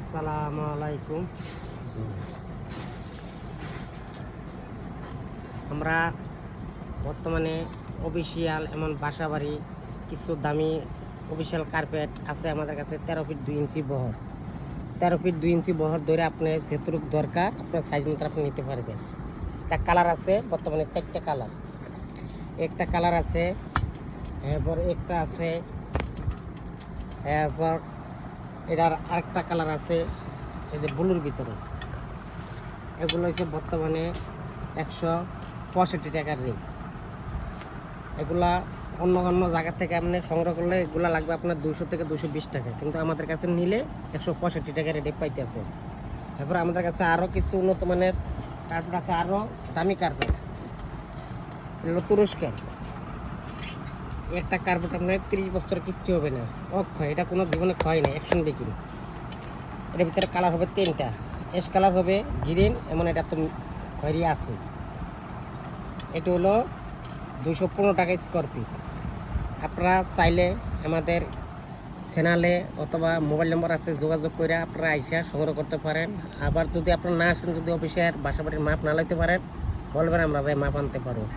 আসসালামু আলাইকুম। আমরা বর্তমানে অফিসিয়াল এমন বাসাবাড়ি কিছু দামি অফিসিয়াল কার্পেট আছে আমাদের কাছে 13 ফিট 2 ইঞ্চি বহর। 13 ফিট 2 ইঞ্চি বহর ধরে আপনি যেটুকু দরকার আপনার সাইজ মতো আপনি নিতে পারবেন। তা কালার আছে বর্তমানে 4টে কালার। একটা কালার আছে, এরপর একটা আছে, এরপর এটার আরেকটা কালার আছে এই যে ব্লুর ভিতরে। এগুলো হচ্ছে বর্তমানে 165 টাকার রেট। এগুলা অন্য অন্য জায়গা থেকে আপনি সংগ্রহ করলে এগুলো লাগবে আপনার 200 থেকে 220 টাকা, কিন্তু আমাদের কাছে নিলে 165 টাকা রেটে পাইতেছে। এরপর আমাদের কাছে আরও কিছু উন্নত মানের কার্পেট আছে, আরও দামি কার্পেট। এগুলো তুরস্কের। একটা কার্পেট আপনার 30 বছর কিচ্ছু হবে না, অক্ষয়। এটা কোনো জীবনে ক্ষয় নেই, অ্যাকশন দেখিনি। এটার ভিতরে কালার হবে 3টা। এস কালার হবে, গ্রিন, এমন এটা তো খয়েরি আছে। এটা হলো 215 টাকা স্কোয়ার ফিট। আপনারা চাইলে আমাদের চ্যানেলে অথবা মোবাইল নম্বর আছে, যোগাযোগ করে আপনারা আইসা সংগ্রহ করতে পারেন। আবার যদি আপনারা না আসেন, যদি অফিসের বাসাবাড়ির মাপ না লইতে পারেন, বলবেন আমরা মাপ আনতে পারবো।